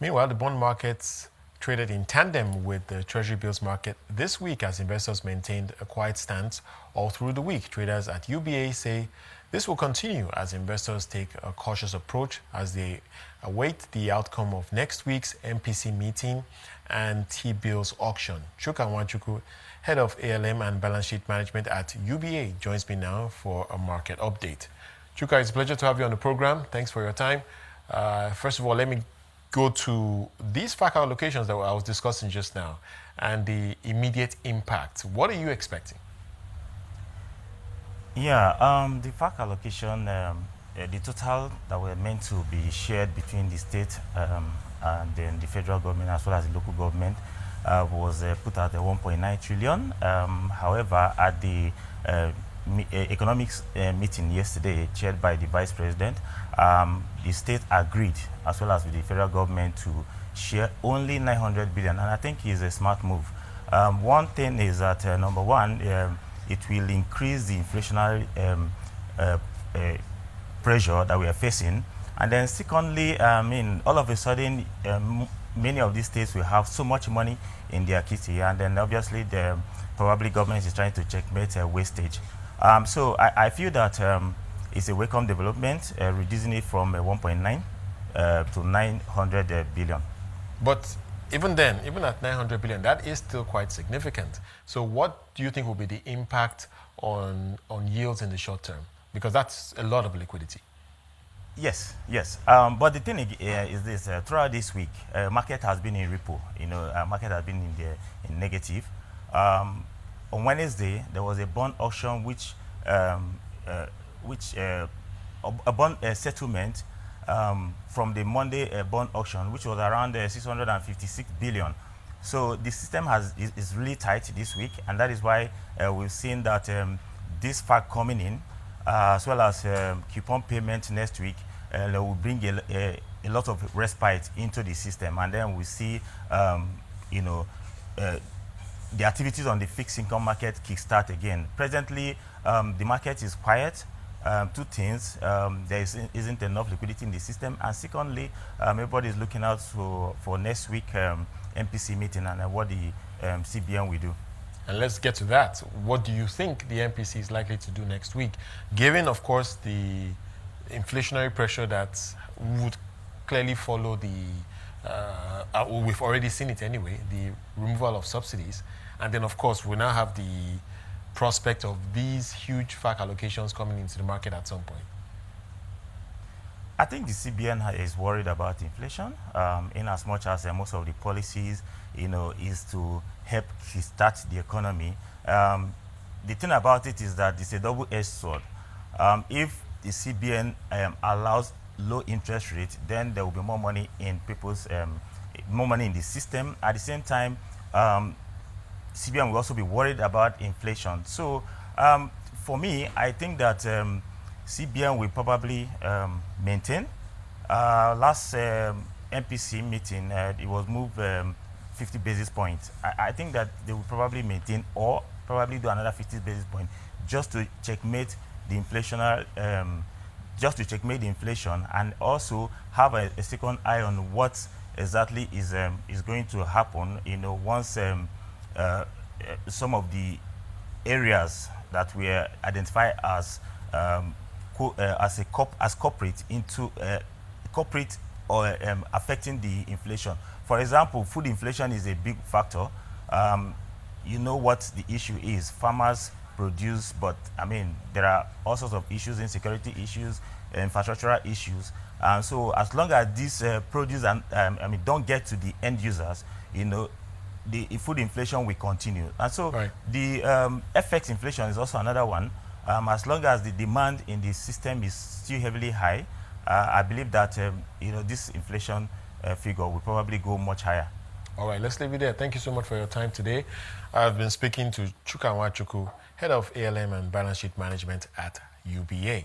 Meanwhile, the bond markets traded in tandem with the Treasury bills market this week as investors maintained a quiet stance all through the week. Traders at UBA say this will continue as investors take a cautious approach as they await the outcome of next week's MPC meeting and T-bills auction. Chuka Nwachukwu, head of ALM and balance sheet management at UBA, joins me now for a market update. Chuka, it's a pleasure to have you on the program. Thanks for your time. First of all, let me go to these FAC allocations that I was discussing just now and the immediate impact. What are you expecting? Yeah, the FAC allocation, the total that were meant to be shared between the state and then the federal government as well as the local government was put at 1.9 trillion. However, at the economics meeting yesterday, chaired by the vice president, the state agreed, as well as with the federal government, to share only 900 billion, and I think it's a smart move. One thing is that, number one, it will increase the inflationary pressure that we are facing, and then secondly, all of a sudden, many of these states will have so much money in their kitty, and then obviously the probably government is trying to checkmate wastage. So I feel that it's a welcome development, reducing it from 1.9 to 900 billion. But even then, even at 900 billion, that is still quite significant. So what do you think will be the impact on yields in the short term? Because that's a lot of liquidity. Yes. But the thing is this: throughout this week, market has been in repo. Market has been in negative. On Wednesday, there was a bond auction, a bond settlement from the Monday bond auction, which was around 656 billion. So the system is really tight this week, and that is why we've seen that this fact coming in, as well as coupon payment next week, will bring a lot of respite into the system, and then we see, the activities on the fixed income market kickstart again. Presently, the market is quiet. Two things: there isn't enough liquidity in the system, and secondly, everybody is looking out for next week MPC meeting and what the CBN will do. And let's get to that. What do you think the MPC is likely to do next week, given, of course, the inflationary pressure that would clearly follow the, we've already seen it anyway, the removal of subsidies. And then, of course, we now have the prospect of these huge FAC allocations coming into the market at some point. I think the CBN is worried about inflation, in as much as most of the policies, is to help start the economy. The thing about it is that it's a double-edged sword. If the CBN allows low interest rate, then there will be more money in more money in the system. At the same time, CBN will also be worried about inflation. So for me, I think that CBN will probably maintain. Last MPC meeting, it was moved 50 basis points. I think that they will probably maintain or probably do another 50 basis points just to checkmate the inflationary, inflation, and also have a second eye on what exactly is going to happen. Once some of the areas that were identified as corporate into corporate or affecting the inflation. For example, food inflation is a big factor. You know what the issue is. Farmers produce, but there are all sorts of issues, insecurity issues, infrastructural issues. So as long as these produce don't get to the end users, the food inflation will continue. And so right. The FX inflation is also another one. As long as the demand in the system is still heavily high, I believe that this inflation figure will probably go much higher. All right, let's leave it there. Thank you so much for your time today. I've been speaking to Chuka Nwachukwu, head of ALM and balance sheet management at UBA.